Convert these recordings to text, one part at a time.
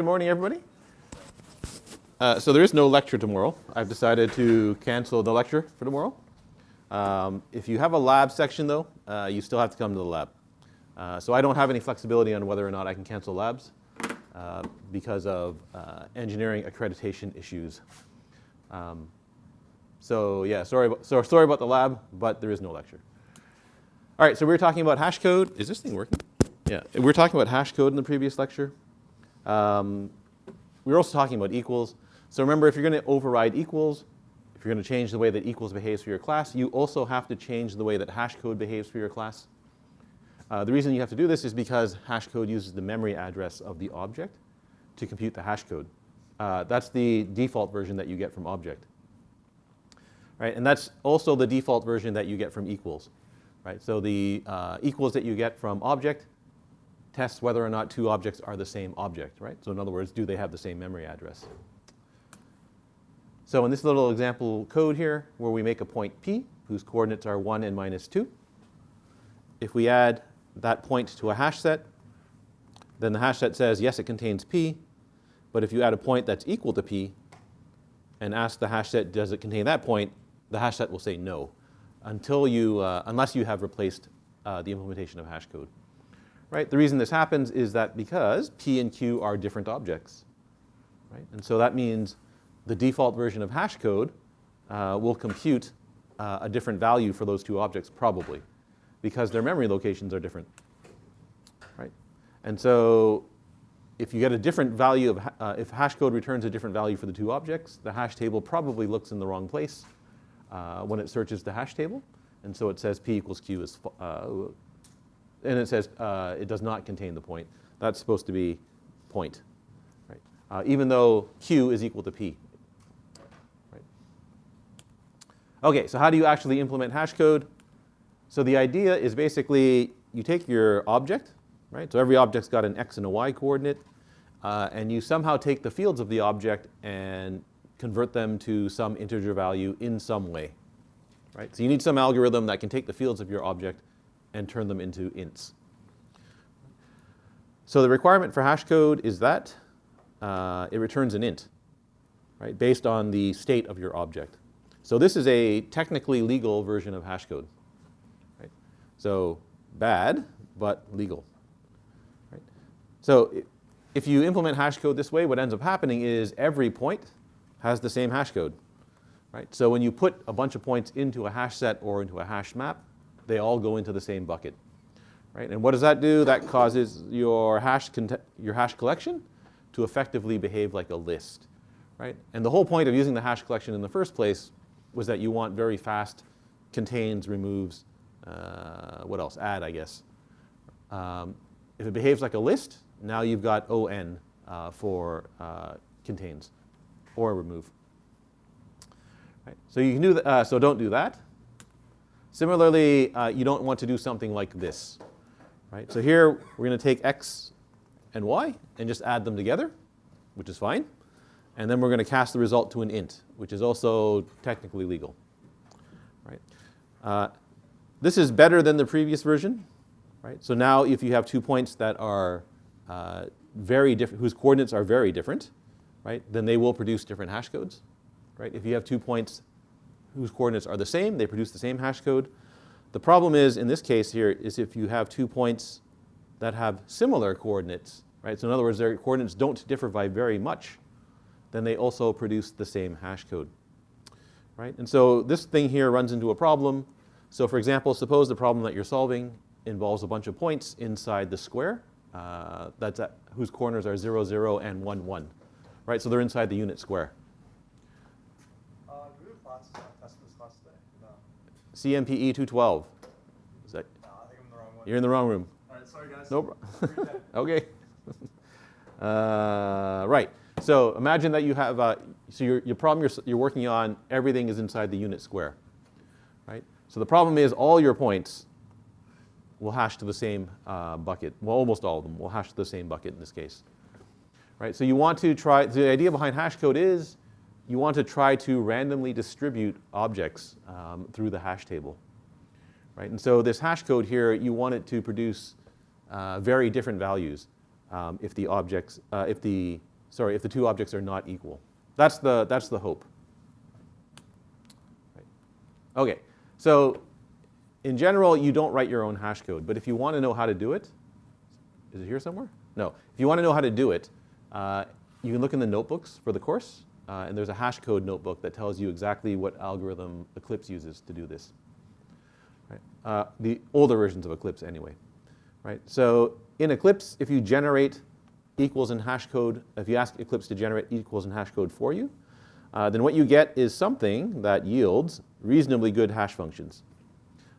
Good morning, everybody. So there is no lecture tomorrow. I've decided to cancel the lecture for tomorrow. If you have a lab section, though, you still have to come to the lab. So I don't have any flexibility on whether or not I can cancel labs because of engineering accreditation issues. So yeah, sorry about the lab, but there is no lecture. All right, so we were talking about hashCode. Is this thing working? Yeah, we were talking about hashCode in the previous lecture. We were also talking about equals. So remember, if you're going to override equals, if you're going to change the way that equals behaves for your class, you also have to change the way that hashCode behaves for your class. The reason you have to do this is because hashCode uses the memory address of the object to compute the hashCode. That's the default version that you get from object. Right? And that's also the default version that you get from equals. Right? So the equals that you get from object tests whether or not two objects are the same object. Right? So in other words, do they have the same memory address? So in this little example code here, where we make a point P, whose coordinates are 1 and minus 2, if we add that point to a hash set, then the hash set says, yes, it contains P. But if you add a point that's equal to P and ask the hash set, does it contain that point, the hash set will say no, unless you have replaced the implementation of hashCode. Right? The reason this happens is that because P and Q are different objects. Right? And so that means the default version of hashCode will compute a different value for those two objects, probably, because their memory locations are different. Right? And so if you get a different value of, if hashCode returns a different value for the two objects, the hash table probably looks in the wrong place when it searches the hash table. And so it says P equals Q is, and it says it does not contain the point. That's supposed to be point, right? Even though Q is equal to P. Right? OK, so how do you actually implement hashCode? So the idea is basically you take your object, right? So every object's got an x and a y coordinate. And you somehow take the fields of the object and convert them to some integer value in some way. Right? So you need some algorithm that can take the fields of your object and turn them into ints. So the requirement for hashCode is that it returns an int, right, based on the state of your object. So this is a technically legal version of hashCode. Right? So bad, but legal. Right? So if you implement hashCode this way, what ends up happening is every point has the same hashCode. Right? So when you put a bunch of points into a hash set or into a hash map, they all go into the same bucket. Right? And what does that do? That causes your hash collection to effectively behave like a list. Right? And the whole point of using the hash collection in the first place was that you want very fast contains, removes, what else? Add, I guess. If it behaves like a list, now you've got ON for contains or remove. Right? So you can do that. So don't do that. Similarly, you don't want to do something like this. Right? So here we're going to take x and y and just add them together, which is fine. And then we're going to cast the result to an int, which is also technically legal. Right? This is better than the previous version. Right? So now if you have 2 points that are very different, whose coordinates are very different, right, then they will produce different hashcodes. Right? If you have 2 points whose coordinates are the same, they produce the same hashcode. The problem is, in this case here, is if you have 2 points that have similar coordinates, right? So in other words, their coordinates don't differ by very much, then they also produce the same hashcode. Right? And so this thing here runs into a problem. So for example, suppose the problem that you're solving involves a bunch of points inside the square whose corners are 0, 0, and 1, 1. Right? So they're inside the unit square. Cmpe 212. Is that? No, I think I'm in the wrong one. You're in the wrong room. All right, sorry guys. Nope. OK. Right. So imagine that you have, so your problem you're working on, everything is inside the unit square. Right? So the problem is all your points will hash to the same bucket. Well, almost all of them will hash to the same bucket in this case. Right? So you want to try, the idea behind hashCode is you want to try to randomly distribute objects through the hash table. Right? And so this hashCode here, you want it to produce very different values if the sorry, if the two objects are not equal. That's the hope. Right. Okay, so in general, you don't write your own hash code, but if you want to know how to do it, is it here somewhere? No. If you want to know how to do it, you can look in the notebooks for the course, and there's a hashCode notebook that tells you exactly what algorithm Eclipse uses to do this. Right. The older versions of Eclipse anyway. Right. So in Eclipse, if you generate equals in hashCode, if you ask Eclipse to generate equals in hashCode for you, then what you get is something that yields reasonably good hash functions.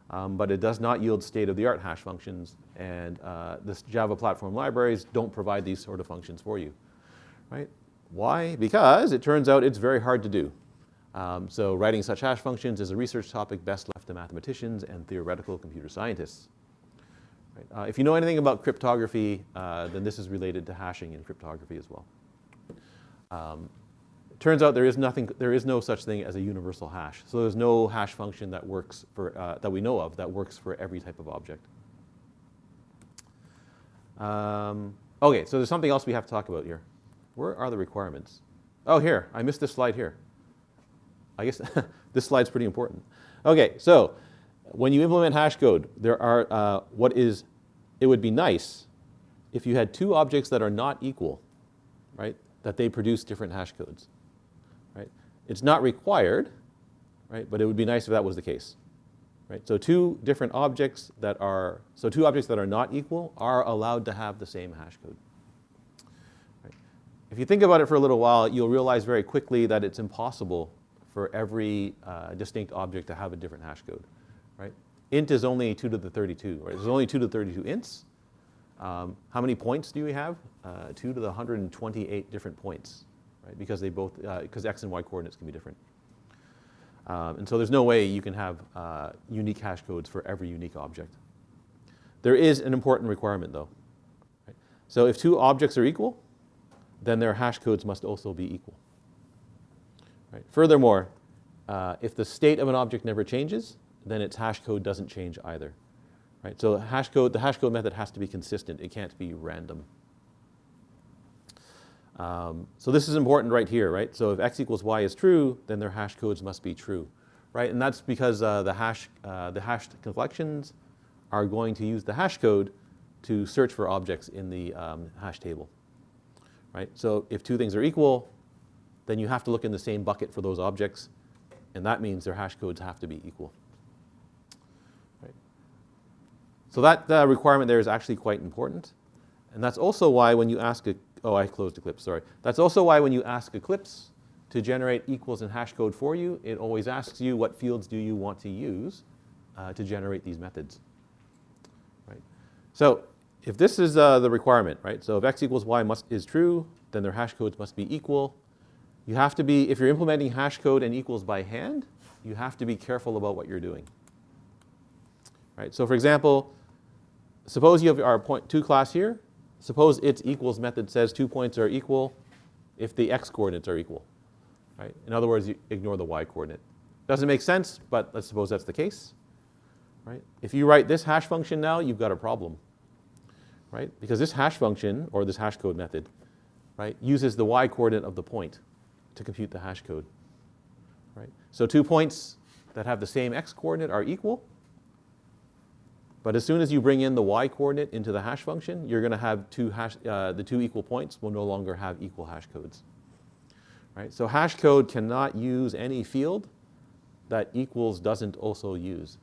But it does not yield state-of-the-art hash functions, and the Java platform libraries don't provide these sort of functions for you. Right? Why? Because it turns out it's very hard to do. So writing such hash functions is a research topic best left to mathematicians and theoretical computer scientists. Right? If you know anything about cryptography, then this is related to hashing in cryptography as well. It turns out there is no such thing as a universal hash. So there's no hash function that works for, that we know of, that works for every type of object. Okay, so there's something else we have to talk about here. Where are the requirements? Oh, here. I missed this slide here. I guess this slide's pretty important. Okay, so when you implement hashCode, there are it would be nice if you had two objects that are not equal, right? That they produce different hashcodes, right? It's not required, right? But it would be nice if that was the case, right? So two objects that are not equal are allowed to have the same hashcode. If you think about it for a little while, you'll realize very quickly that it's impossible for every distinct object to have a different hash code. Right? Int is only 2 to the 32. Right? There's only 2 to the 32 ints. How many points do we have? 2 to the 128 different points, right? Because because x and y coordinates can be different. And so there's no way you can have unique hash codes for every unique object. There is an important requirement, though. Right? So if two objects are equal, then their hash codes must also be equal. Right? Furthermore, if the state of an object never changes, then its hash code doesn't change either. Right? So the hashCode method has to be consistent. It can't be random. So this is important right here. Right? So if x equals y is true, then their hash codes must be true. Right? And that's because the hashed collections are going to use the hash code to search for objects in the hash table. Right? So if two things are equal, then you have to look in the same bucket for those objects, and that means their hash codes have to be equal. Right? So that requirement there is actually quite important, and that's also why when you ask I closed Eclipse, sorry. That's also why when you ask Eclipse to generate equals in hash code for you, it always asks you what fields do you want to use to generate these methods. Right? So if this is the requirement, right? So if x equals y is true, then their hash codes must be equal. You have to be, if you're implementing hash code and equals by hand, you have to be careful about what you're doing. Right? So for example, suppose you have our point2 class here. Suppose its equals method says 2 points are equal if the x coordinates are equal. Right? In other words, you ignore the y coordinate. Doesn't make sense, but let's suppose that's the case. Right? If you write this hash function now, you've got a problem. Right? Because this hash function, or this hashCode method, right, uses the y coordinate of the point to compute the hash code. Right? So 2 points that have the same x coordinate are equal, but as soon as you bring in the y coordinate into the hash function, you're going to have the two equal points will no longer have equal hash codes. Right? So hash code cannot use any field that equals doesn't also use.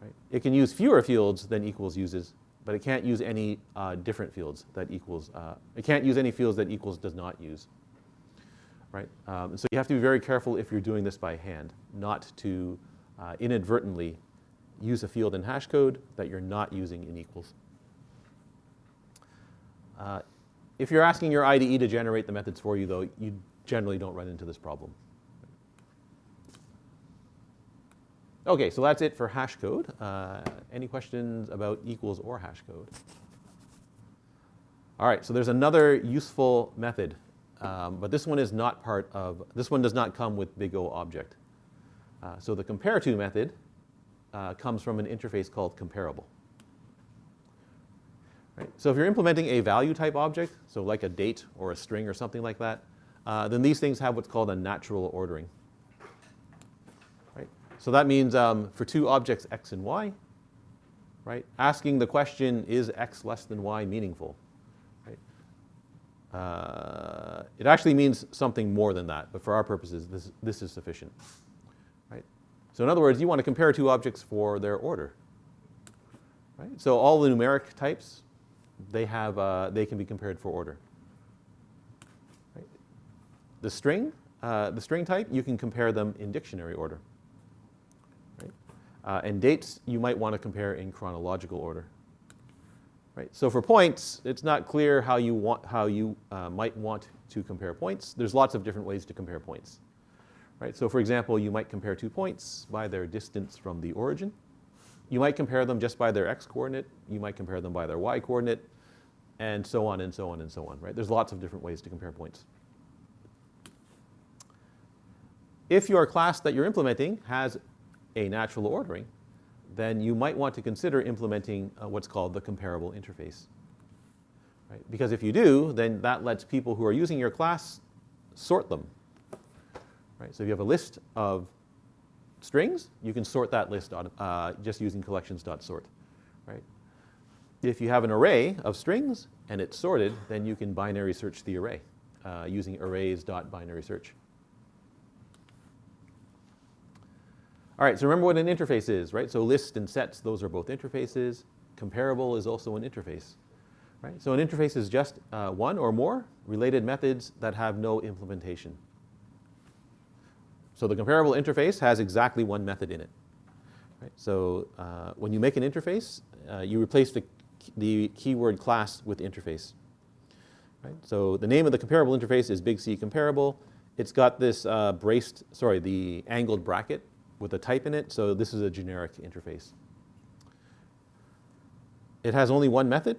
Right? It can use fewer fields than equals uses, but it can't use any different fields that equals. It can't use any fields that equals does not use. Right? So you have to be very careful if you're doing this by hand, not to inadvertently use a field in hash code that you're not using in equals. If you're asking your IDE to generate the methods for you, though, you generally don't run into this problem. Okay, so that's it for hashCode. Any questions about equals or hashCode? All right, so there's another useful method, but this one is not this one does not come with big O object. So the compareTo method comes from an interface called comparable. Right? So if you're implementing a value type object, so like a date or a string or something like that, then these things have what's called a natural ordering. Right? So that means for two objects x and y, right, asking the question, is x less than y meaningful? Right? It actually means something more than that, but for our purposes, this is sufficient. Right? So in other words, you want to compare two objects for their order. Right? So all the numeric types, they can be compared for order. Right? The string type, you can compare them in dictionary order. Right? And dates, you might want to compare in chronological order. Right? So for points, it's not clear how you might want to compare points. There's lots of different ways to compare points. Right? So for example, you might compare 2 points by their distance from the origin. You might compare them just by their x-coordinate. You might compare them by their y-coordinate, and so on and so on and so on. Right? There's lots of different ways to compare points. If your class that you're implementing has a natural ordering, then you might want to consider implementing what's called the comparable interface. Right? Because if you do, then that lets people who are using your class sort them. Right? So if you have a list of strings, you can sort that list just using collections.sort. Right? If you have an array of strings and it's sorted, then you can binary search the array using arrays.binary search. All right, so remember what an interface is, right? So list and sets, those are both interfaces. Comparable is also an interface. Right? So an interface is just one or more related methods that have no implementation. So the comparable interface has exactly one method in it. Right? So when you make an interface, you replace the keyword class with interface. Right? So the name of the comparable interface is big C comparable. It's got this the angled bracket with a type in it, so this is a generic interface. It has only one method,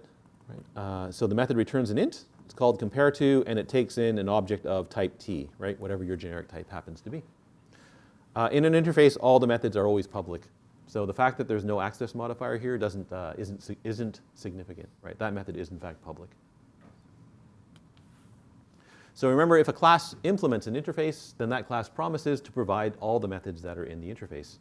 right? So the method returns an int. It's called compareTo, and it takes in an object of type t, right? Whatever your generic type happens to be. In an interface, all the methods are always public. So the fact that there's no access modifier here isn't significant, right? That method is in fact public. So remember, if a class implements an interface, then that class promises to provide all the methods that are in the interface.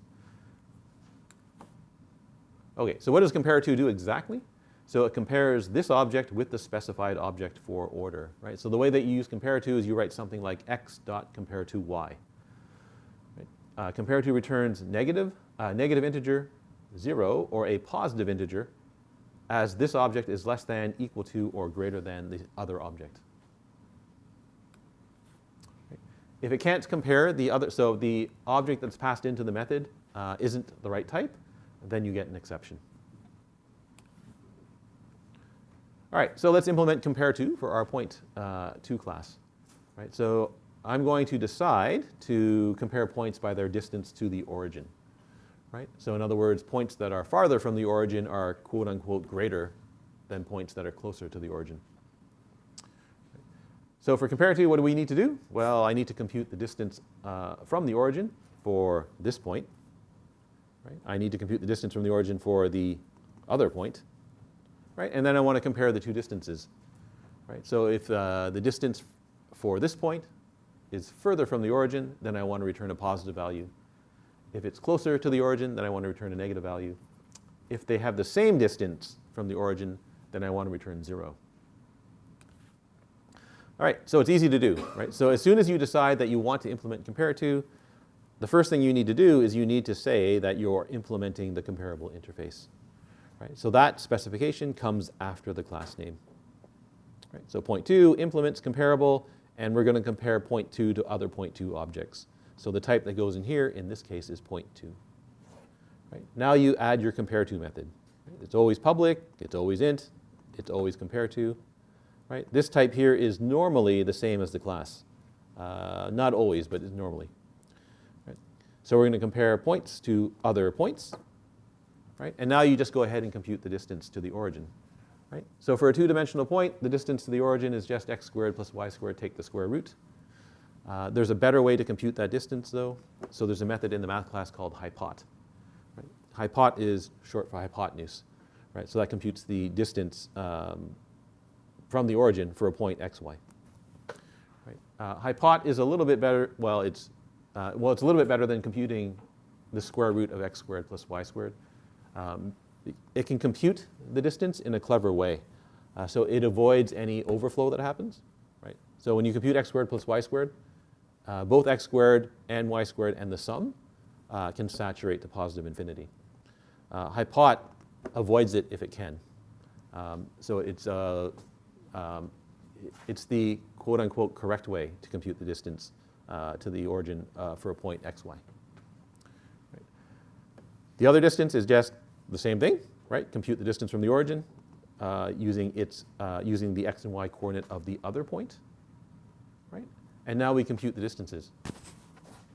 OK, so what does compareTo do exactly? So it compares this object with the specified object for order. Right? So the way that you use compareTo is you write something like x.compareTo y. Right? compareTo returns negative integer, 0, or a positive integer, as this object is less than, equal to, or greater than the other object. If it can't compare the other, so the object that's passed into the method isn't the right type, then you get an exception. All right, so let's implement compareTo for our point2 class. Right, so I'm going to decide to compare points by their distance to the origin. Right? So in other words, points that are farther from the origin are quote unquote greater than points that are closer to the origin. So for compareTo, what do we need to do? Well, I need to compute the distance from the origin for this point. Right? I need to compute the distance from the origin for the other point. Right? And then I want to compare the two distances. Right? So if the distance for this point is further from the origin, then I want to return a positive value. If it's closer to the origin, then I want to return a negative value. If they have the same distance from the origin, then I want to return 0. All right, so it's easy to do, right? So as soon as you decide that you want to implement compareTo, the first thing you need to do is you need to say that you're implementing the comparable interface. Right? So that specification comes after the class name. Right? So point2 implements comparable, and we're going to compare point2 to other point2 objects. So the type that goes in here, in this case, is point2. Right? Now you add your compareTo method. Right? It's always public, it's always int, it's always compareTo. Right? This type here is normally the same as the class. Not always, but it's normally. Right? So we're going to compare points to other points. Right? And now you just go ahead and compute the distance to the origin. Right? So for a two-dimensional point, the distance to the origin is just x squared plus y squared, take the square root. There's a better way to compute that distance, though. So there's a method in the math class called hypot. Right? Hypot is short for hypotenuse. right? So that computes the distance from the origin for a point x, y. Right? Hypot is a little bit better. Well, it's a little bit better than computing the square root of x squared plus y squared. It can compute the distance in a clever way. So it avoids any overflow that happens. Right? So when you compute x squared plus y squared, both x squared and y squared and the sum can saturate to positive infinity. Hypot avoids it if it can. So it's the quote-unquote correct way to compute the distance to the origin for a point x, y. Right. The other distance is just the same thing, right? Compute the distance from the origin using the x and y coordinate of the other point, right? And now we compute the distances,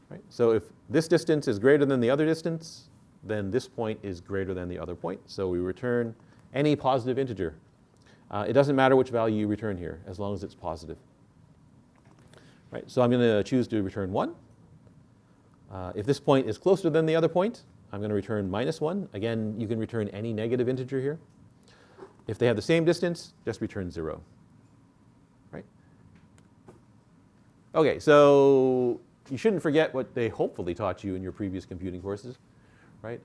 right? So if this distance is greater than the other distance, then this point is greater than the other point. So we return any positive integer. It doesn't matter which value you return here, as long as it's positive. Right? So I'm going to choose to return 1. If this point is closer than the other point, I'm going to return -1. Again, you can return any negative integer here. If they have the same distance, just return 0. Right? Okay, so you shouldn't forget what they hopefully taught you in your previous computing courses. Right?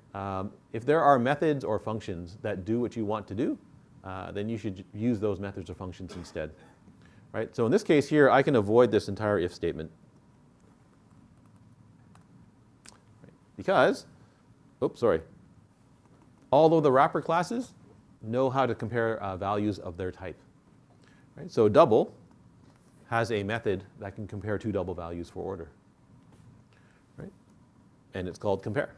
If there are methods or functions that do what you want to do, then you should use those methods or functions instead. Right? So in this case here, I can avoid this entire if statement. Right? Because, although the wrapper classes know how to compare values of their type. Right? So double has a method that can compare two double values for order. Right? And it's called compare.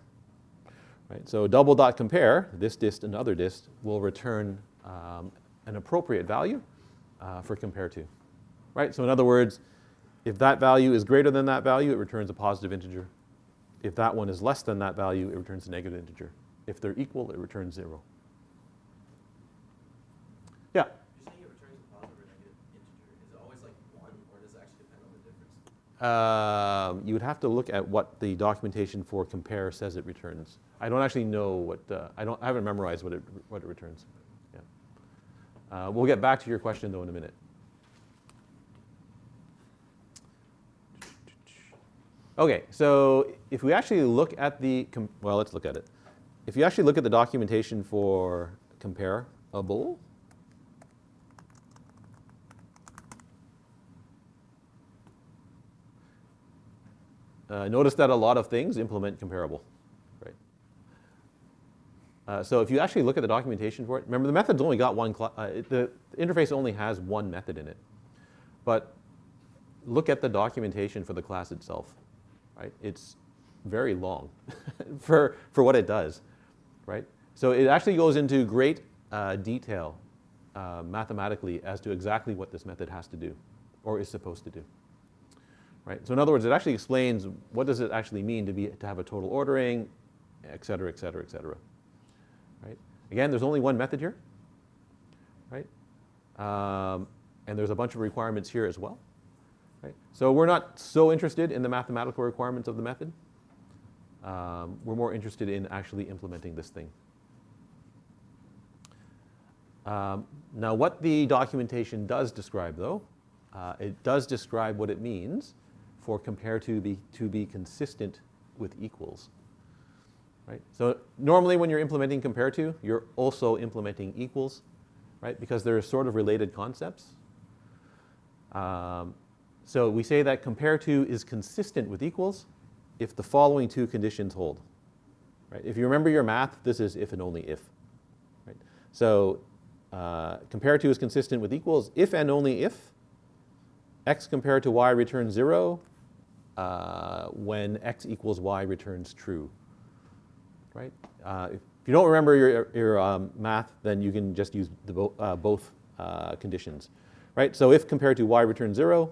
Right? So double.compare, this dist and other dist, will return an appropriate value for compareTo. Right? So in other words, if that value is greater than that value, it returns a positive integer. If that one is less than that value, it returns a negative integer. If they're equal, it returns 0. Yeah? You're saying it returns a positive or negative integer. Is it always like 1, or does it actually depend on the difference? You would have to look at what the documentation for compare says it returns. I don't actually know what, I haven't memorized what it returns. Yeah. We'll get back to your question though in a minute. Okay, so if we actually look at the, well, let's look at it. If you actually look at the documentation for compareable, notice that a lot of things implement comparable, right? So if you actually look at the documentation for it, remember the method's only got one, the interface only has one method in it. But look at the documentation for the class itself, right? It's very long for what it does, right? So it actually goes into great detail mathematically as to exactly what this method has to do or is supposed to do. Right? So in other words, it actually explains what does it actually mean to have a total ordering, et cetera, et cetera, et cetera. Right? Again, there's only one method here, right? And there's a bunch of requirements here as well. Right? So we're not so interested in the mathematical requirements of the method. We're more interested in actually implementing this thing. Now, what the documentation does describe, though, it does describe what it means for compareTo to be consistent with equals. Right? So normally when you're implementing compareTo, you're also implementing equals, right? Because they're sort of related concepts. So we say that compareTo is consistent with equals if the following two conditions hold. Right? If you remember your math, this is if and only if. Right? So compareTo is consistent with equals if and only if x compared to y returns 0 when x equals y returns true. Right? If you don't remember your math, then you can just use both conditions. Right? So if compared to y returns 0,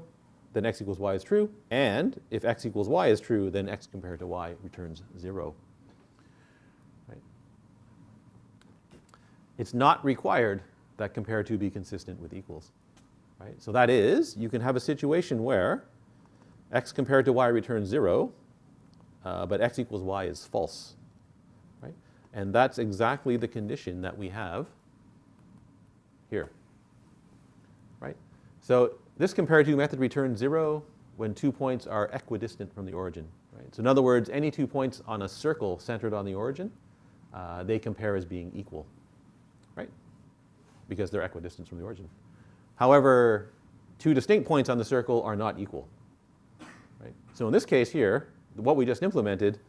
then x equals y is true. And if x equals y is true, then x compared to y returns 0. Right? It's not required that compareTo be consistent with equals. Right? So that is, you can have a situation where x compared to y returns 0, but x equals y is false. Right? And that's exactly the condition that we have here, right? So this compareTo method returns 0 when 2 points are equidistant from the origin, right? So in other words, any 2 points on a circle centered on the origin, they compare as being equal, right? Because they're equidistant from the origin. However, 2 distinct points on the circle are not equal, right? So in this case here, what we just implemented,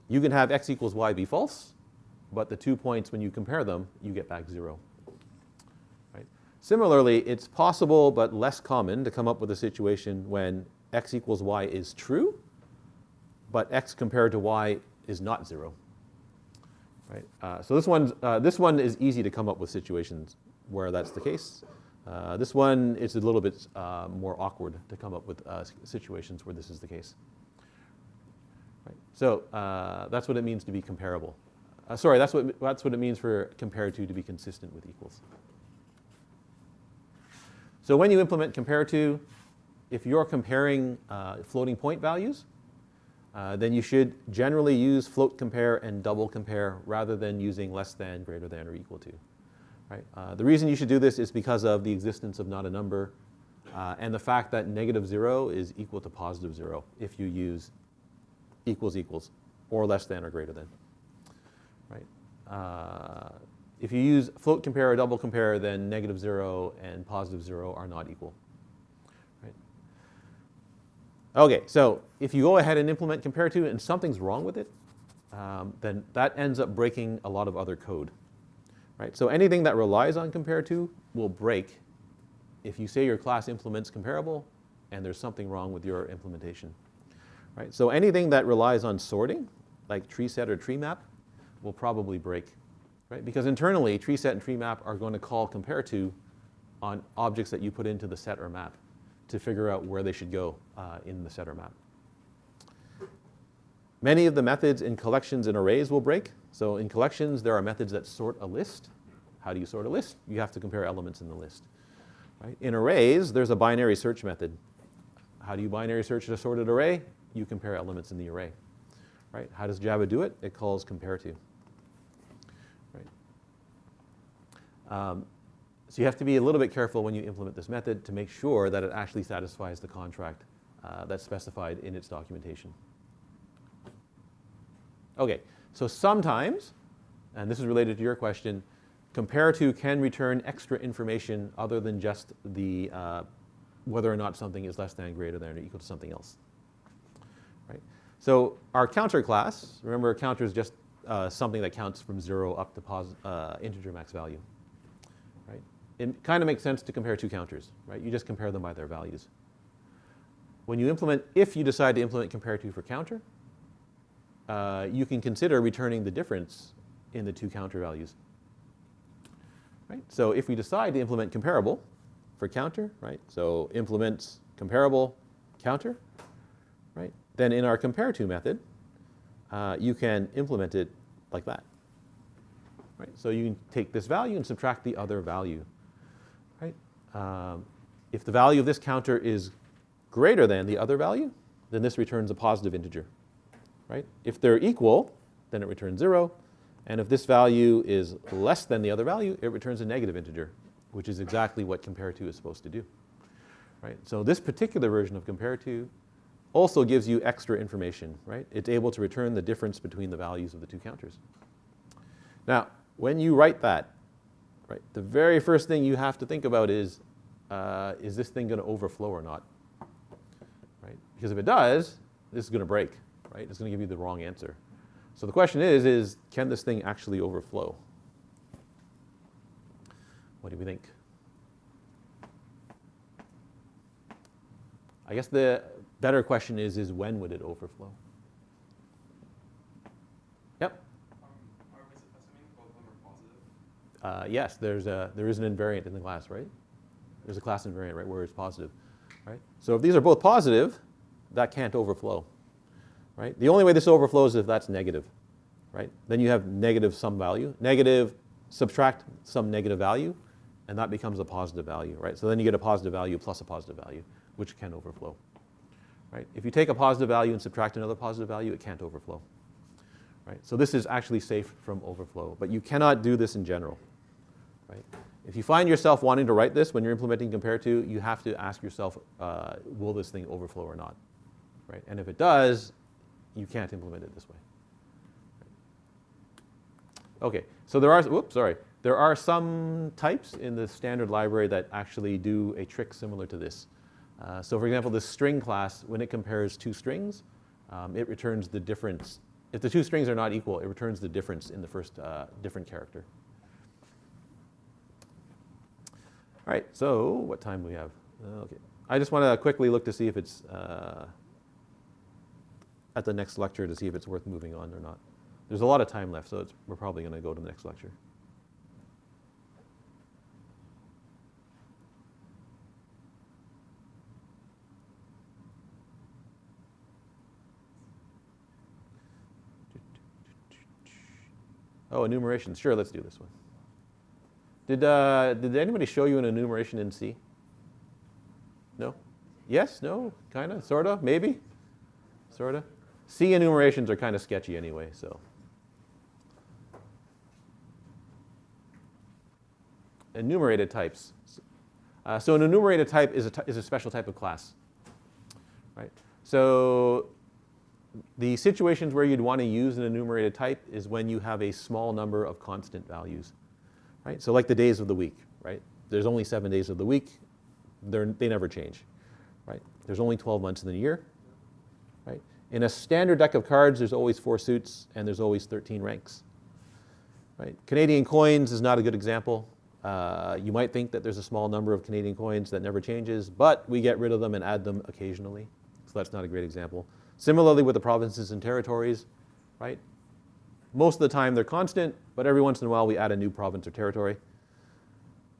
you can have x equals y be false, but the 2 points, when you compare them, you get back 0. Right? Similarly, it's possible but less common to come up with a situation when x equals y is true, but x compared to y is not 0. Right? So this one is easy to come up with situations where that's the case. This one is a little bit more awkward to come up with situations where this is the case. Right? So that's what it means to be comparable. Sorry, that's what it means for compareTo to be consistent with equals. So when you implement compareTo, if you're comparing floating point values, then you should generally use float compare and double compare rather than using less than, greater than, or equal to. Right? The reason you should do this is because of the existence of not a number and the fact that -0 is equal to +0 if you use equals equals or less than or greater than. Right? If you use float compare or double compare, then -0 and +0 are not equal. Right? Okay, so if you go ahead and implement compareTo and something's wrong with it, then that ends up breaking a lot of other code. Right? So anything that relies on compareTo will break if you say your class implements comparable and there's something wrong with your implementation. Right? So anything that relies on sorting, like tree set or tree map, will probably break. Right? Because internally, tree set and tree map are going to call compareTo on objects that you put into the set or map to figure out where they should go in the set or map. Many of the methods in collections and arrays will break. So in collections, there are methods that sort a list. How do you sort a list? You have to compare elements in the list. Right? In arrays, there's a binary search method. How do you binary search a sorted array? You compare elements in the array. Right? How does Java do it? It calls compareTo. Right? So you have to be a little bit careful when you implement this method to make sure that it actually satisfies the contract that's specified in its documentation. Okay, so sometimes, and this is related to your question, compareTo can return extra information other than just the whether or not something is less than, greater than, or equal to something else. Right? So our counter class, remember a counter is just something that counts from 0 up to integer max value. Right? It kind of makes sense to compare two counters. Right? You just compare them by their values. When you implement, if you decide to implement compareTo for counter, you can consider returning the difference in the two counter values. Right? So if we decide to implement comparable for counter, right? So implement comparable counter, right? Then in our compareTo method, you can implement it like that. Right? So you can take this value and subtract the other value. Right? If the value of this counter is greater than the other value, then this returns a positive integer. Right? If they're equal, then it returns 0. And if this value is less than the other value, it returns a negative integer, which is exactly what compareTo is supposed to do. Right? So this particular version of compareTo also gives you extra information. Right? It's able to return the difference between the values of the two counters. Now, when you write that, right, the very first thing you have to think about is this thing going to overflow or not? Right? Because if it does, this is going to break. Right? It's going to give you the wrong answer. So the question is can this thing actually overflow? What do we think? I guess the better question is when would it overflow? Yep. Assuming both of them are positive? Yes, there is an invariant in the class, right? There's a class invariant, right, where it's positive. Right? So if these are both positive, that can't overflow. Right? The only way this overflows is if that's negative. Right? Then you have negative some value. Negative, subtract some negative value, and that becomes a positive value. Right? So then you get a positive value plus a positive value, which can overflow. Right? If you take a positive value and subtract another positive value, it can't overflow. Right? So this is actually safe from overflow, but you cannot do this in general. Right? If you find yourself wanting to write this when you're implementing compareTo, you have to ask yourself, will this thing overflow or not? Right? And if it does, you can't implement it this way. Okay, so there are some types in the standard library that actually do a trick similar to this. So for example, this string class, when it compares two strings, it returns the difference. If the two strings are not equal, it returns the difference in the first different character. All right, so what time do we have? Okay, I just want to quickly look to see if it's at the next lecture to see if it's worth moving on or not. There's a lot of time left, so we're probably going to go to the next lecture. Oh, enumerations. Sure, let's do this one. Did anybody show you an enumeration in C? No? Yes? No? Kind of? Sort of? Maybe? Sort of? C enumerations are kind of sketchy anyway, so. Enumerated types. So an enumerated type is a special type of class. Right? So the situations where you'd want to use an enumerated type is when you have a small number of constant values. Right? So like the days of the week. Right? There's only 7 days of the week. They never change. Right? There's only 12 months in the year. Right? In a standard deck of cards, there's always 4 suits and there's always 13 ranks. Right? Canadian coins is not a good example. You might think that there's a small number of Canadian coins that never changes, but we get rid of them and add them occasionally. So that's not a great example. Similarly with the provinces and territories, right? Most of the time they're constant, but every once in a while we add a new province or territory.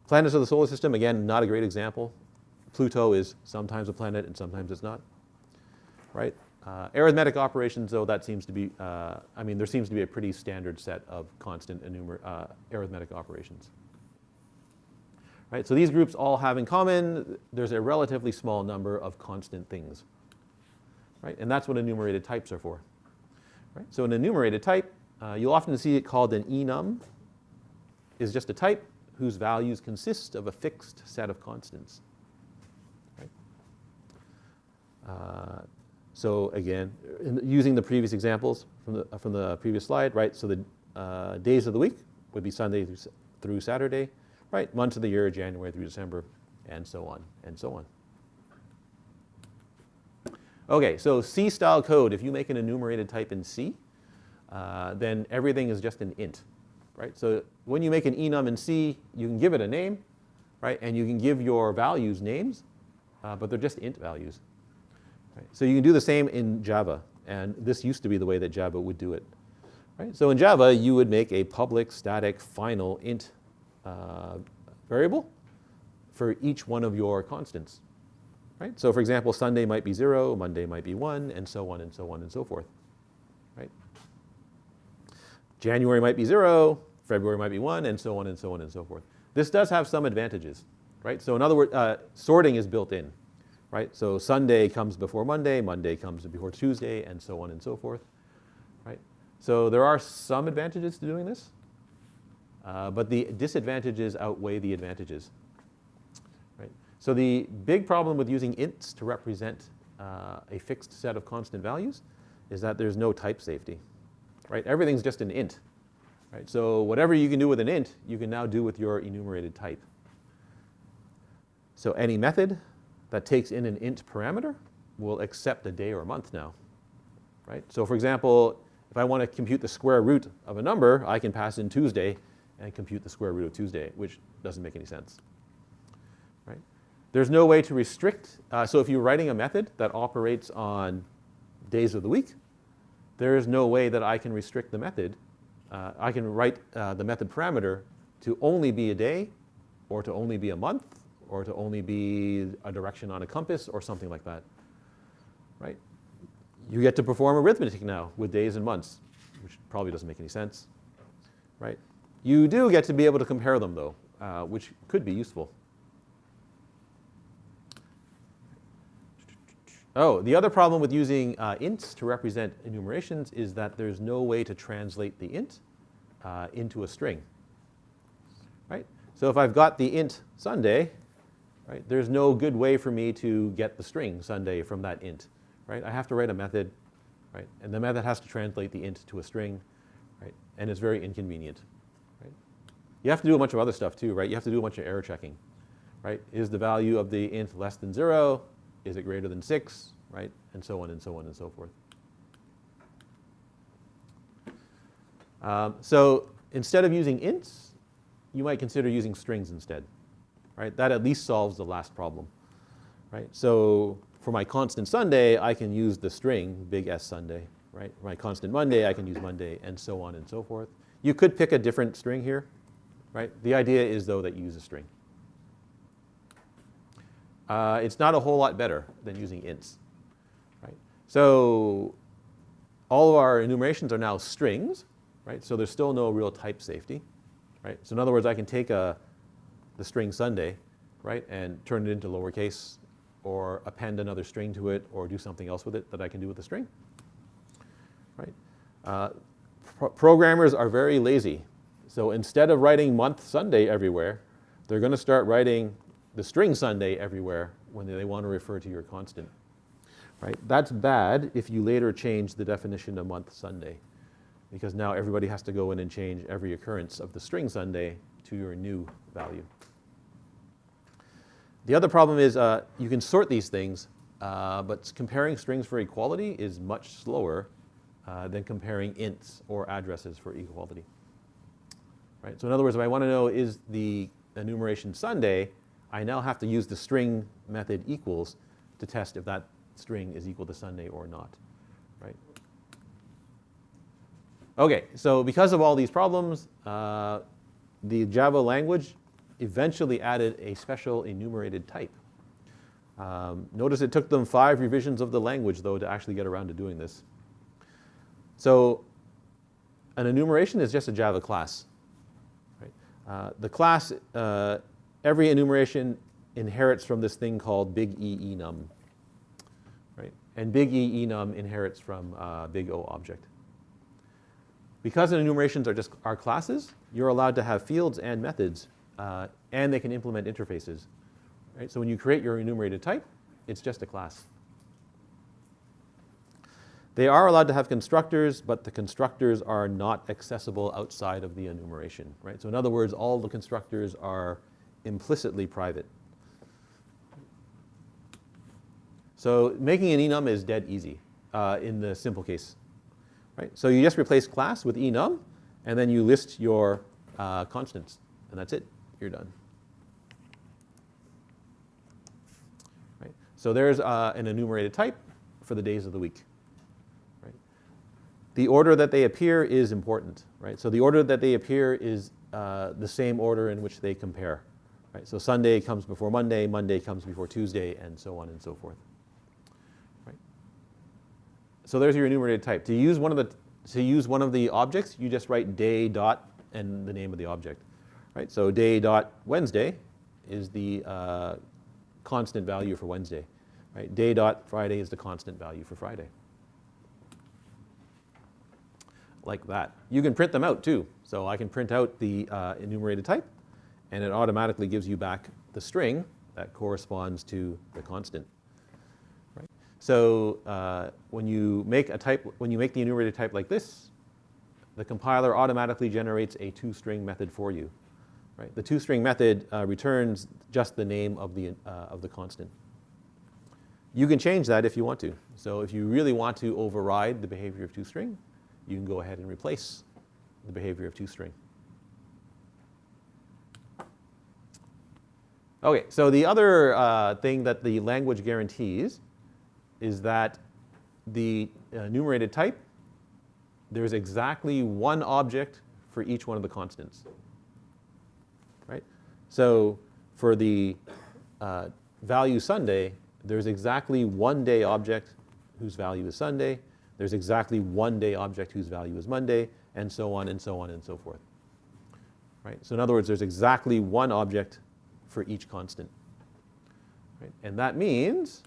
Planets of the solar system, again, not a great example. Pluto is sometimes a planet and sometimes it's not, right? Arithmetic operations, though, that seems to be, there seems to be a pretty standard set of constant arithmetic operations. Right, so these groups all have in common, there's a relatively small number of constant things. Right, and that's what enumerated types are for. Right, so an enumerated type, you'll often see it called an enum, is just a type whose values consist of a fixed set of constants. Right? So again, using the previous examples from the previous slide, right? So the days of the week would be Sunday through Saturday. Right, months of the year, January through December, and so on, and so on. Okay, so C-style code, if you make an enumerated type in C, then everything is just an int, right? So when you make an enum in C, you can give it a name, right? And you can give your values names, but they're just int values. Right? So you can do the same in Java, and this used to be the way that Java would do it. Right? So in Java, you would make a public static final int variable for each one of your constants. Right? So for example, Sunday might be 0, Monday might be 1, and so on and so on and so forth. Right? January might be 0, February might be 1, and so on and so on and so forth. This does have some advantages. Right? So in other words, sorting is built in. Right? So Sunday comes before Monday, Monday comes before Tuesday, and so on and so forth. Right? So there are some advantages to doing this. But the disadvantages outweigh the advantages. Right? So the big problem with using ints to represent a fixed set of constant values is that there's no type safety. Right? Everything's just an int. Right? So whatever you can do with an int, you can now do with your enumerated type. So any method that takes in an int parameter will accept a day or a month now. Right? So for example, if I want to compute the square root of a number, I can pass in Tuesday and compute the square root of Tuesday, which doesn't make any sense. Right? There's no way to restrict. So if you're writing a method that operates on days of the week, there is no way that I can restrict the method. I can write the method parameter to only be a day, or to only be a month, or to only be a direction on a compass, or something like that. Right? You get to perform arithmetic now with days and months, which probably doesn't make any sense. Right? You do get to be able to compare them, though, which could be useful. Oh, the other problem with using ints to represent enumerations is that there's no way to translate the int into a string, right? So if I've got the int Sunday, right, there's no good way for me to get the string Sunday from that int, right? I have to write a method, right? And the method has to translate the int to a string, right? And it's very inconvenient, right? You have to do a bunch of other stuff too, right? You have to do a bunch of error checking, right? Is the value of the int less than 0? Is it greater than 6, right? And so on and so on and so forth. So instead of using ints, you might consider using strings instead, right? That at least solves the last problem, right? So for my constant Sunday, I can use the string, big S Sunday, right? For my constant Monday, I can use Monday, and so on and so forth. You could pick a different string here, right? The idea is, though, that you use a string. It's not a whole lot better than using ints, right? So all of our enumerations are now strings, right? So there's still no real type safety, right? So in other words, I can take the string Sunday, right, and turn it into lowercase, or append another string to it, or do something else with it that I can do with the string, right? Programmers are very lazy. So instead of writing month Sunday everywhere, they're going to start writing the string Sunday everywhere when they want to refer to your constant, right? That's bad if you later change the definition of month Sunday, because now everybody has to go in and change every occurrence of the string Sunday to your new value. The other problem is you can sort these things, but comparing strings for equality is much slower than comparing ints or addresses for equality, right? So in other words, if I want to know is the enumeration Sunday, I now have to use the string method equals to test if that string is equal to Sunday or not, right? Okay, so because of all these problems, the Java language eventually added a special enumerated type. Notice it took them 5 revisions of the language, though, to actually get around to doing this. So an enumeration is just a Java class, right? The class, every enumeration inherits from this thing called big E enum, right? And big E enum inherits from big O object. Because enumerations are just our classes, you're allowed to have fields and methods, and they can implement interfaces, right? So when you create your enumerated type, it's just a class. They are allowed to have constructors, but the constructors are not accessible outside of the enumeration, right? So in other words, all the constructors are implicitly private. So making an enum is dead easy in the simple case, right? So you just replace class with enum, and then you list your constants, and that's it. You're done. Right? So there's an enumerated type for the days of the week. Right? The order that they appear is important, right? So the order that they appear is the same order in which they compare. Right? So Sunday comes before Monday, Monday comes before Tuesday, and so on and so forth. Right? So there's your enumerated type. To use one of the objects, you just write day dot and the name of the object. Right? So day dot Wednesday is the constant value for Wednesday. Right? Day dot Friday is the constant value for Friday. Like that. You can print them out too. So I can print out the enumerated type, and it automatically gives you back the string that corresponds to the constant. Right? So when you make the enumerated type like this, the compiler automatically generates a toString method for you. Right? The toString method returns just the name of the constant. You can change that if you want to. So if you really want to override the behavior of toString, you can go ahead and replace the behavior of toString. Okay, so the other thing that the language guarantees is that the enumerated type, there's exactly one object for each one of the constants. Right? So for the value Sunday, there's exactly one day object whose value is Sunday. There's exactly one day object whose value is Monday, and so on and so on and so forth. Right? So in other words, there's exactly one object for each constant. Right? And that means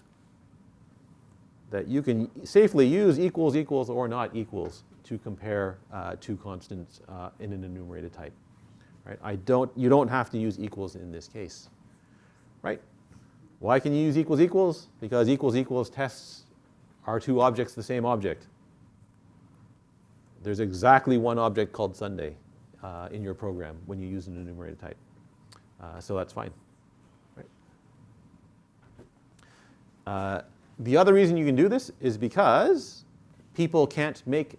that you can safely use equals, equals, or not equals to compare two constants in an enumerated type. Right? You don't have to use equals in this case. Right? Why can you use equals, equals? Because equals, equals tests are two objects the same object. There's exactly one object called Sunday in your program when you use an enumerated type. So that's fine. Right? The other reason you can do this is because people can't make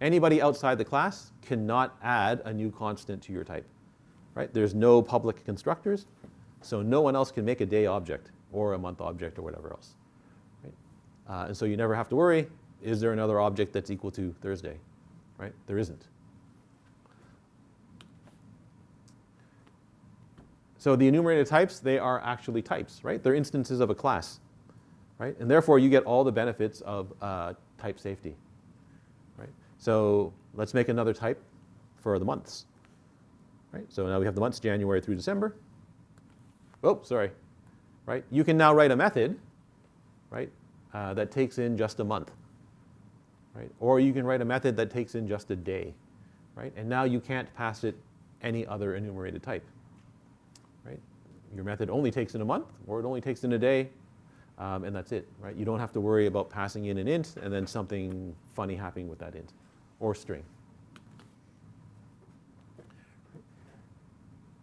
anybody outside the class cannot add a new constant to your type. Right? There's no public constructors, so no one else can make a day object or a month object or whatever else. Right? And so you never have to worry, is there another object that's equal to Thursday? Right? There isn't. So the enumerated types, they are actually types, right? They're instances of a class, right? And therefore, you get all the benefits of type safety, right? So let's make another type for the months, right? So now we have the months January through December. Oh, sorry, right? You can now write a method, right, that takes in just a month, right? Or you can write a method that takes in just a day, right? And now you can't pass it any other enumerated type. Right? Your method only takes in a month, or it only takes in a day, and that's it. Right? You don't have to worry about passing in an int and then something funny happening with that int, or string.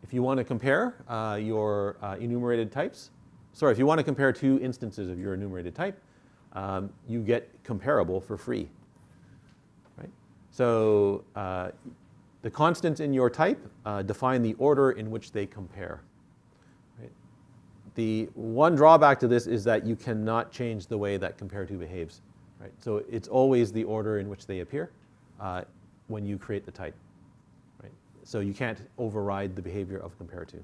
If you want to compare your enumerated types, if you want to compare two instances of your enumerated type, you get comparable for free. Right? So the constants in your type define the order in which they compare. The one drawback to this is that you cannot change the way that compareTo behaves. Right? So it's always the order in which they appear when you create the type. Right? So you can't override the behavior of compareTo.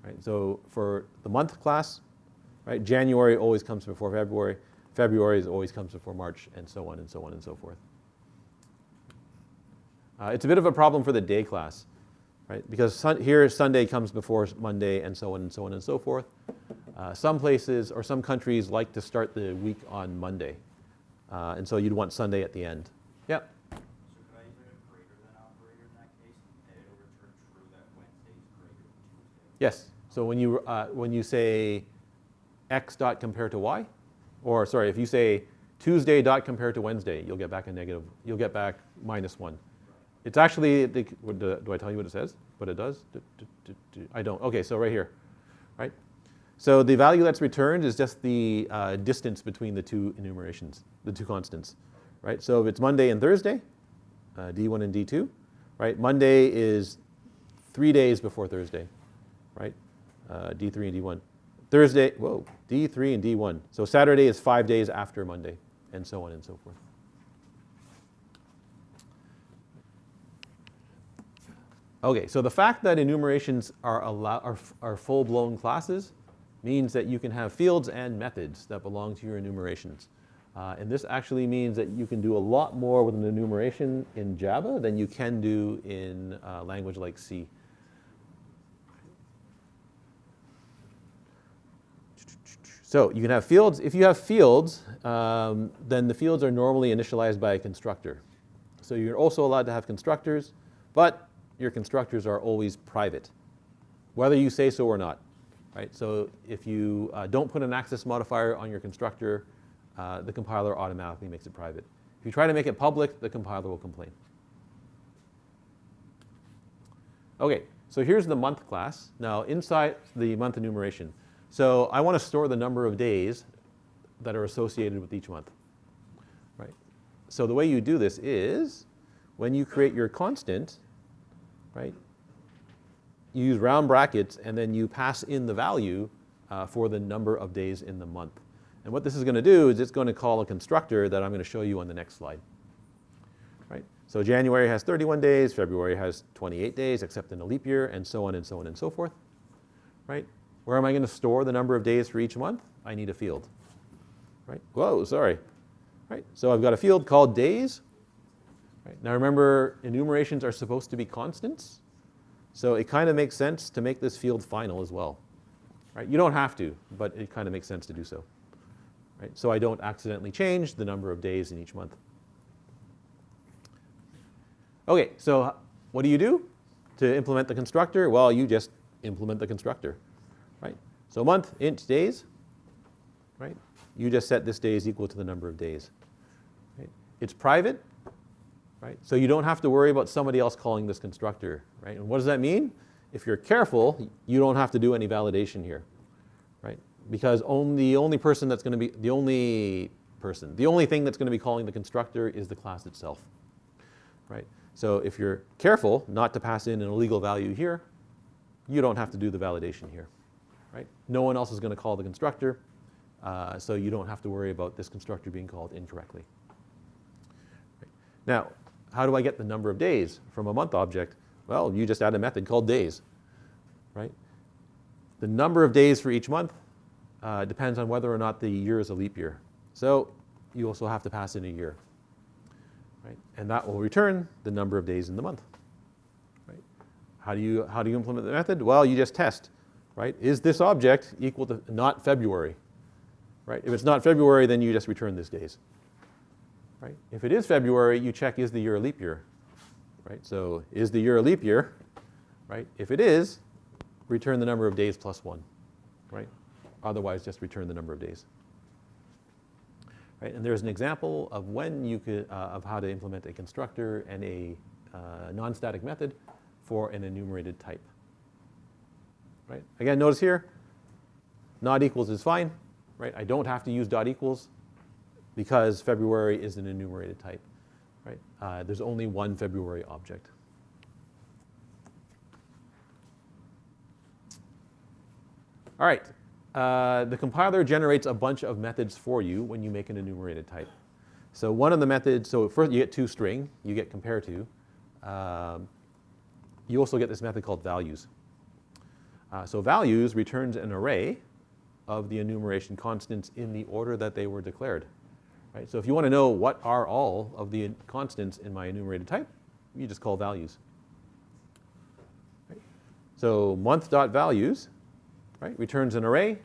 Right? So for the month class, right, January always comes before February. February always comes before March, and so on and so on and so forth. It's a bit of a problem for the day class. Right? Because here Sunday comes before Monday, and so on and so on and so forth. Some places or some countries like to start the week on Monday. And so you'd want Sunday at the end. Yep. So could I use a greater than operator in that case? And it'll return true that Wednesday is greater than Tuesday? Yes. So when you say x dot compare to y, or sorry, if you say Tuesday dot compare to Wednesday, you'll get back a negative. You'll get back -1. It's actually, do I tell you what it says? What it does? I don't. OK, so right here. Right? So the value that's returned is just the distance between the two enumerations, the two constants. Right? So if it's Monday and Thursday, D1 and D2, right? Monday is 3 days before Thursday, right? D3 and D1. Thursday, whoa, D3 and D1. So Saturday is 5 days after Monday, and so on and so forth. Okay, so the fact that enumerations are full-blown classes means that you can have fields and methods that belong to your enumerations. And this actually means that you can do a lot more with an enumeration in Java than you can do in a language like C. So you can have fields. If you have fields, then the fields are normally initialized by a constructor. So you're also allowed to have constructors, but your constructors are always private, whether you say so or not. Right? So if you don't put an access modifier on your constructor, the compiler automatically makes it private. If you try to make it public, the compiler will complain. OK, so here's the month class. Now, inside the month enumeration, so I want to store the number of days that are associated with each month. Right? So the way you do this is when you create your constant, right, you use round brackets, and then you pass in the value for the number of days in the month. And what this is going to do is it's going to call a constructor that I'm going to show you on the next slide. Right? So January has 31 days, February has 28 days, except in a leap year, and so on and so on and so forth. Right? Where am I going to store the number of days for each month? I need a field. Right? Whoa, sorry. Right? So I've got a field called days. Right? Now remember, enumerations are supposed to be constants. So it kind of makes sense to make this field final as well. Right? You don't have to, but it kind of makes sense to do so. right? So I don't accidentally change the number of days in each month. Okay, so what do you do to implement the constructor? Well, you just implement the constructor, right? So month, int days, right? You just set this day is equal to the number of days. Right? It's private, right? So you don't have to worry about somebody else calling this constructor, right? And what does that mean? If you're careful, you don't have to do any validation here, right? Because the only thing that's going to be calling the constructor is the class itself, right? So if you're careful not to pass in an illegal value here, you don't have to do the validation here, right? No one else is going to call the constructor, so you don't have to worry about this constructor being called incorrectly. Right. Now, how do I get the number of days from a month object? Well, you just add a method called days, right? The number of days for each month depends on whether or not the year is a leap year. So you also have to pass in a year, right? And that will return the number of days in the month, right? How do you implement the method? Well, you just test, right? Is this object equal to not February, right? If it's not February, then you just return this days, right? If it is February, you check is the year a leap year, right? So is the year a leap year, right? If it is, return the number of days plus 1, right? Otherwise, just return the number of days. Right? And there's an example of when you could, of how to implement a constructor and a non-static method for an enumerated type. Right? Again, notice here, not equals is fine. Right? I don't have to use dot equals because February is an enumerated type. Right? There's only one February object. All right. The compiler generates a bunch of methods for you when you make an enumerated type. So one of the methods, so first you get toString, you get compareTo. You also get this method called values. So values returns an array of the enumeration constants in the order that they were declared. Right? So if you want to know what are all of the constants in my enumerated type, you just call values. Right? So month.values, right, returns an array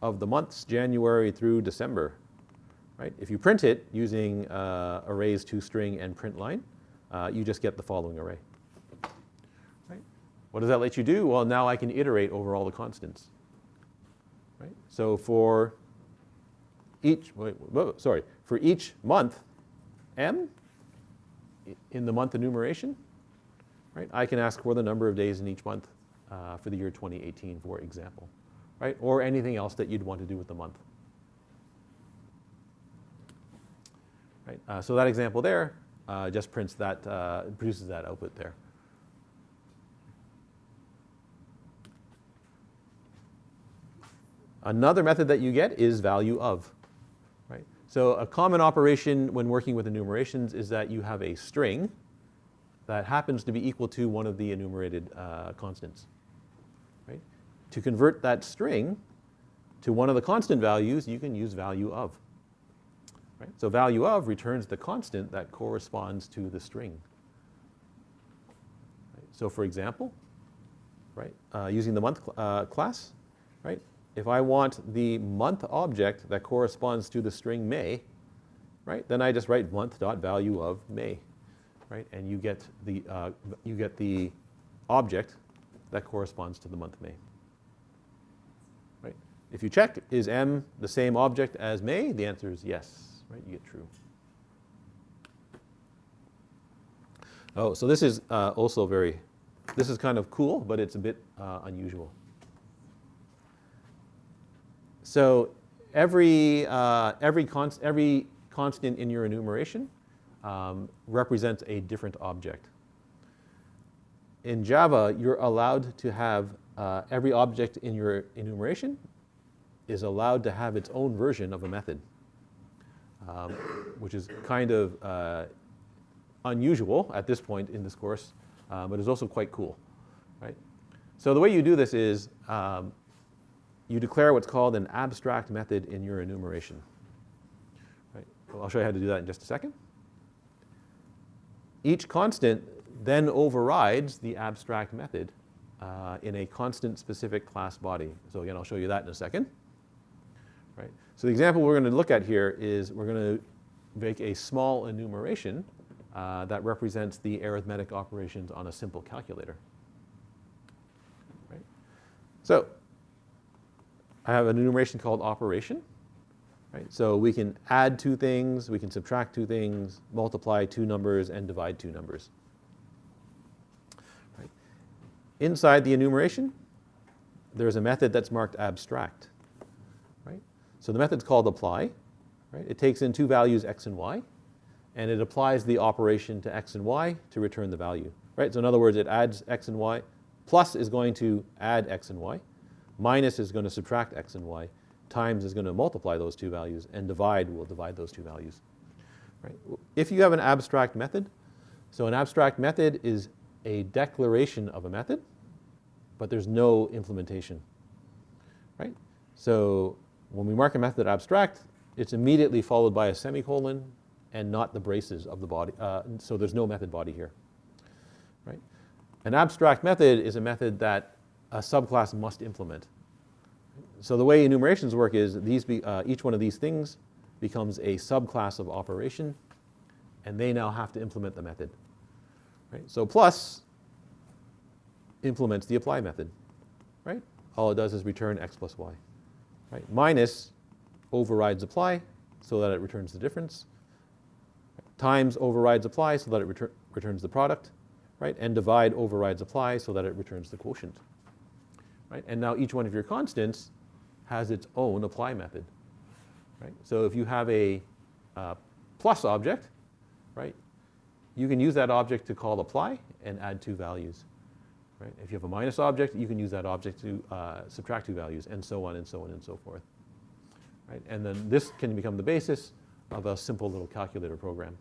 of the months January through December. Right? If you print it using arrays toString and printline, you just get the following array. Right? What does that let you do? Well, now I can iterate over all the constants. Right? So for each, for each month, m, in the month enumeration, right, I can ask for the number of days in each month for the year 2018, for example, right? Or anything else that you'd want to do with the month. Right? So that example there just prints that, produces that output there. Another method that you get is value of. Right? So a common operation when working with enumerations is that you have a string that happens to be equal to one of the enumerated constants. Right? To convert that string to one of the constant values, you can use value of. Right? So value of returns the constant that corresponds to the string. Right? So for example, right, using the month class, right, if I want the month object that corresponds to the string May, right, then I just write month.value of May, right, and you get the object that corresponds to the month May. Right? If you check, is M the same object as May? The answer is yes, right? You get true. Oh, so this is also this is kind of cool, but it's a bit unusual. So every constant in your enumeration represents a different object. In Java, you're allowed to have every object in your enumeration is allowed to have its own version of a method, which is kind of unusual at this point in this course, but is also quite cool. Right? So the way you do this is you declare what's called an abstract method in your enumeration. Right? Well, I'll show you how to do that in just a second. Each constant then overrides the abstract method in a constant-specific class body. So again, I'll show you that in a second. Right? So the example we're going to look at here is we're going to make a small enumeration that represents the arithmetic operations on a simple calculator. Right? So I have an enumeration called operation. Right? So we can add two things, we can subtract two things, multiply two numbers, and divide two numbers. Right? Inside the enumeration, there's a method that's marked abstract. Right? So the method's called apply. Right? It takes in two values, x and y, and it applies the operation to x and y to return the value. Right? So in other words, it adds x and y. Plus is going to add x and y. Minus is going to subtract x and y. Times is going to multiply those two values, and divide will divide those two values. Right? If you have an abstract method, so an abstract method is a declaration of a method, but there's no implementation. Right? So when we mark a method abstract, it's immediately followed by a semicolon and not the braces of the body. So there's no method body here. Right? An abstract method is a method that a subclass must implement. So the way enumerations work is each one of these things becomes a subclass of operation, and they now have to implement the method. Right? So plus implements the apply method. Right? All it does is return x plus y. Right? Minus overrides apply so that it returns the difference. Times overrides apply so that it returns the product. Right? And divide overrides apply so that it returns the quotient. Right? And now each one of your constants has its own apply method. Right? So if you have a plus object, right, you can use that object to call apply and add two values. Right? If you have a minus object, you can use that object to subtract two values, and so on and so on and so forth. Right? And then this can become the basis of a simple little calculator program.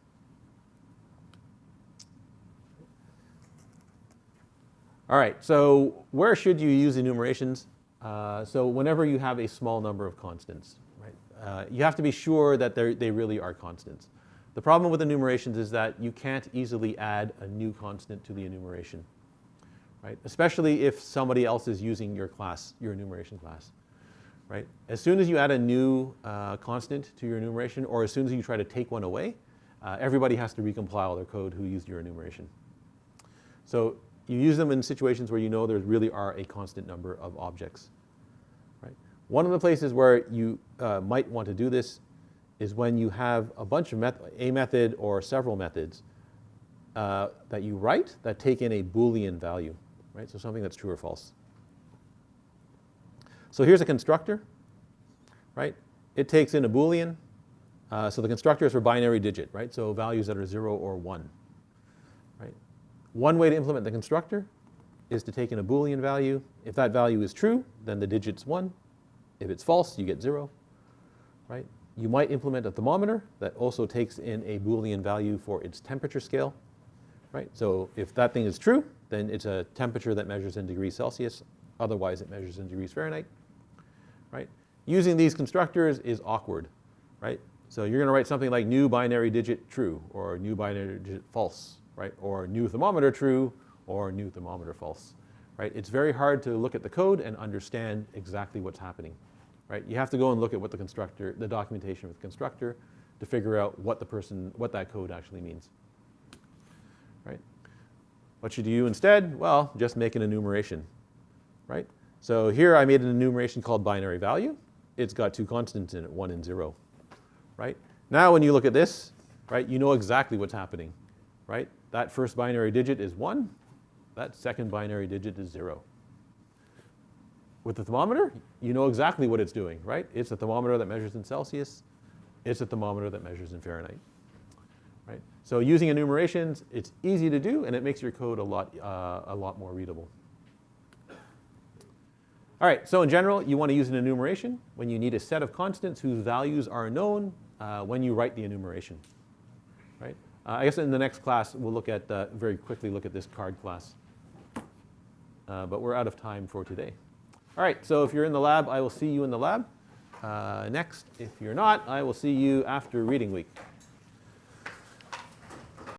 All right, so where should you use enumerations? So whenever you have a small number of constants, right? You have to be sure that they really are constants. The problem with enumerations is that you can't easily add a new constant to the enumeration, right? Especially if somebody else is using your class, your enumeration class, right? As soon as you add a new constant to your enumeration, or as soon as you try to take one away, everybody has to recompile their code who used your enumeration. So you use them in situations where you know there really are a constant number of objects. Right? One of the places where you might want to do this is when you have a bunch of a method or several methods that you write that take in a Boolean value. Right? So something that's true or false. So here's a constructor. Right? It takes in a Boolean. So the constructor is for binary digit. Right? So values that are 0 or 1. Right? One way to implement the constructor is to take in a Boolean value. If that value is true, then the digit's 1. If it's false, you get 0. Right? You might implement a thermometer that also takes in a Boolean value for its temperature scale. Right? So if that thing is true, then it's a temperature that measures in degrees Celsius. Otherwise, it measures in degrees Fahrenheit. Right? Using these constructors is awkward. Right? So you're going to write something like new binary digit true, or new binary digit false. Right? Or new thermometer true, or new thermometer false. Right? It's very hard to look at the code and understand exactly what's happening. Right? You have to go and look at what the documentation of the constructor, to figure out what that code actually means. Right? What should you do instead? Well, just make an enumeration. Right? So here I made an enumeration called binary value. It's got two constants in it, 1 and 0. Right? Now when you look at this, right, you know exactly what's happening. Right? That first binary digit is 1. That second binary digit is 0. With the thermometer, you know exactly what it's doing, right? It's a thermometer that measures in Celsius. It's a thermometer that measures in Fahrenheit. Right? So using enumerations, it's easy to do, and it makes your code a lot more readable. All right, so in general, you want to use an enumeration when you need a set of constants whose values are known when you write the enumeration. Right? I guess in the next class, we'll very quickly look at this card class. But we're out of time for today. All right, so if you're in the lab, I will see you in the lab. Next, if you're not, I will see you after reading week.